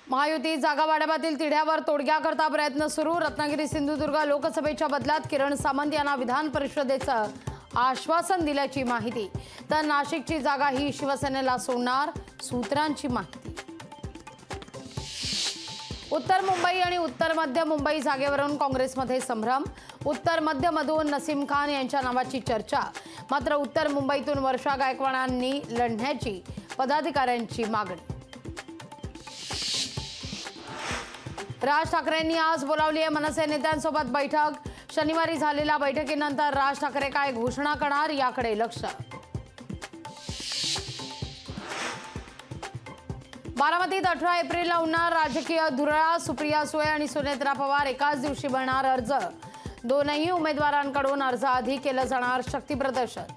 महायुती जागा वाढवातील तिढ्यावर तोडग्याकरता प्रयत्न सुरू। रत्नागिरी सिंधुदुर्ग लोकसभेच्या बदल्यात किरण सामंत यांना विधान परिषदेचं आश्वासन दिल्याची माहिती। तर नाशिकची जागा ही शिवसेनेला सोडणार, सूत्रांची माहिती। उत्तर मुंबई आणि उत्तर मध्य मुंबई जागेवरून काँग्रेसमध्ये संभ्रम। उत्तर मध्य मधून नसीम खान यांच्या नावाची चर्चा, मात्र उत्तर मुंबईतून वर्षा गायकवाडांनी लढण्याची पदाधिकाऱ्यांची मागणी। राज ठाकरेंनी आज बोलावली आहे मनसे नेत्यांसोबत बैठक। शनिवारी झालेल्या बैठकीनंतर राज ठाकरे काय घोषणा करणार याकडे लक्ष। बारामतीत 18 एप्रिलला होणार राजकीय धुरळा। सुप्रिया सुळे आणि सुनेत्रा पवार एकाच दिवशी भरणार अर्ज। दोनही उमेदवारांकडून अर्जाआधी केलं जाणार शक्ती प्रदर्शन।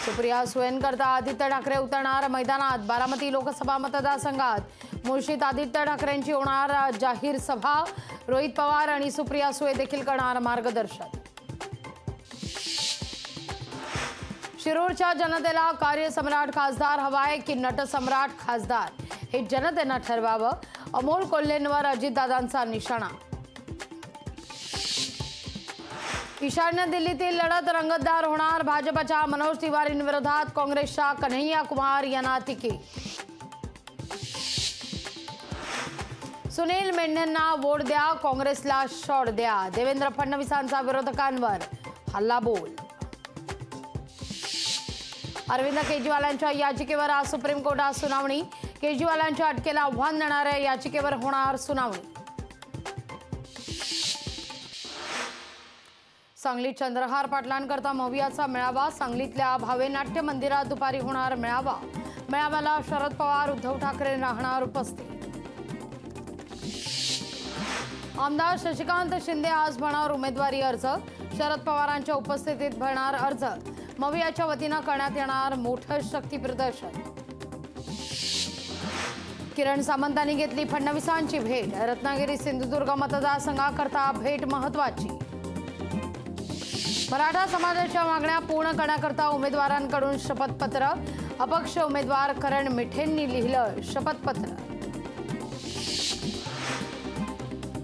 सुप्रिया सुळेंकरता आदित्य ठाकरे उतरणार मैदानात। बारामती लोकसभा मतदारसंघात मुळशीत आदित्य ठाकरेंची होणार जाहीर सभा। रोहित पवार आणि सुप्रिया सुळे देखील करणार मार्गदर्शन। शिरूरच्या जनतेला कार्यसम्राट खासदार हवाय की नटसम्राट खासदार, हे जनतेनं ठरवावं। अमोल कोल्हेंवर अजितदादांचा निशाणा। ईशान्य दिल्लीतील लढत रंगतदार होणार। भाजपच्या मनोज तिवारींविरोधात काँग्रेसच्या कन्हैया कुमार यांना तिकीट। सुनील मेंढेंना वोट द्या, काँग्रेसला शॉट द्या, देवेंद्र फडणवीसांचा विरोधकांवर हल्लाबोल। अरविंद केजरीवालांच्या याचिकेवर आज सुप्रीम कोर्टात सुनावणी। केजरीवालांच्या अटकेला आव्हान देणाऱ्या याचिकेवर होणार सुनावणी। सांगलीत चंद्रहार पाटलांकरता मवियाचा मेळावा। सांगलीतल्या भावे नाट्य मंदिरात दुपारी होणार मेळावा। मेळाव्याला शरद पवार, उद्धव ठाकरे राहणार उपस्थित। आमदार शशिकांत शिंदे आज भरणार उमेदवारी अर्ज। शरद पवारांच्या उपस्थितीत भरणार अर्ज। मवियाच्या वतीनं करण्यात येणार मोठं शक्ती प्रदर्शन। किरण सामंतांनी घेतली फडणवीसांची भेट। रत्नागिरी सिंधुदुर्ग मतदारसंघाकरता भेट महत्वाची। मराठा समाजाच्या मागण्या पूर्ण करण्याकरता उमेदवारांकडून शपथपत्र। अपक्ष उमेदवार करण मिठेंनी लिहिलं शपथपत्र।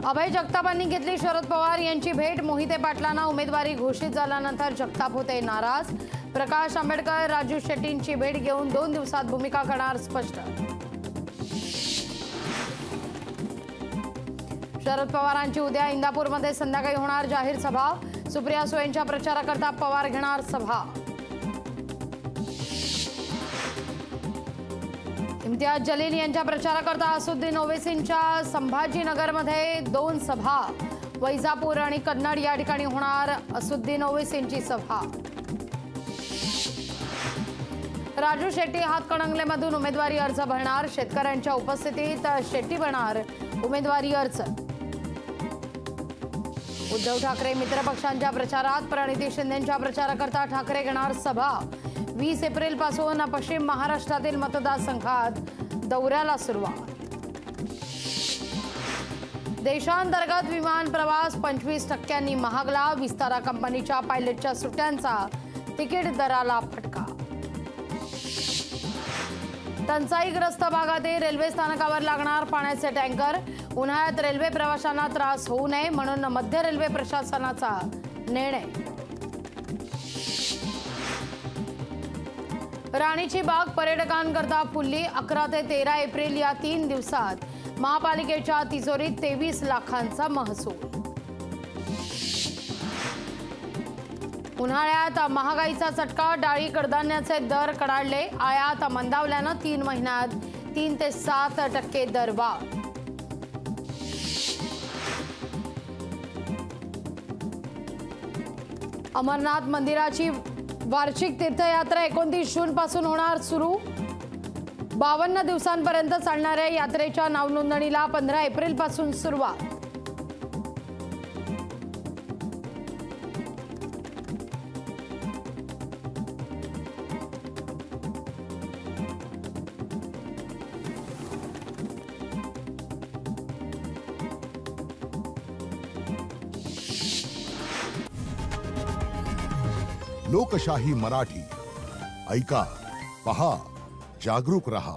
अभय जगतापांनी घेतली शरद पवार यांची भेट। मोहिते पाटलांना उमेदवारी घोषित झाल्यानंतर जगताप होते नाराज। प्रकाश आंबेडकर, राजू शेट्टींची भेट घेऊन 2 दिवसात भूमिका करणार स्पष्ट। शरद पवारांची उद्या इंदापूरमध्ये संध्याकाळी होणार जाहीर सभा। सुप्रिया सुळेंच्या प्रचाराकरता पवार घेणार सभा। इम्तियाज जलील यांच्या प्रचाराकरता असुद्दीन ओवैसींच्या संभाजीनगरमध्ये 2 सभा। वैजापूर आणि कन्नड या ठिकाणी होणार असुद्दीन ओवैसींची सभा। राजू शेट्टी हातकणंगलेमधून उमेदवारी अर्ज भरणार। शेतकऱ्यांच्या उपस्थितीत शेट्टी भरणार उमेदवारी अर्ज। उद्धव ठाकरे मित्रपक्षांच्या प्रचारात। प्रणिती शिंदेंच्या प्रचाराकरता ठाकरे घेणार सभा। 20 एप्रिलपासून पश्चिम महाराष्ट्रातील मतदारसंघात दौऱ्याला सुरुवात। देशांतर्गत विमान प्रवास 25% महागला। विस्तारा कंपनीच्या पायलटच्या सुट्ट्यांचा तिकीट दराला फटका। टंचाईग्रस्त भागातील रेल्वे स्थानकावर लागणार पाण्याचे टँकर। उन्हाळ्यात रेल्वे प्रवाशांना त्रास होऊ नये म्हणून मध्य रेल्वे प्रशासनाचा निर्णय। राणीची बाग पर्यटकांकरता फुलली। 11 ते 13 एप्रिल या 3 दिवसात महापालिकेच्या तिजोरीत 23 लाखांचा महसूल। उन्हाळ्यात महागाईचा चटका। डाळी कडधान्याचे दर कडाडले। आयात मंदावल्यानं 3 महिन्यात 3 ते 7% दर वाढ। अमरनाथ मंदिराची वार्षिक तीर्थयात्रा 29 जून पासून होणार सुरू। 52 दिवसांपर्यंत चालणाऱ्या यात्रेच्या नावनोंदणीला 15 एप्रिल पासून सुरुवात। लोकशाही मराठी ऐका, पहा, जागरूक रहा।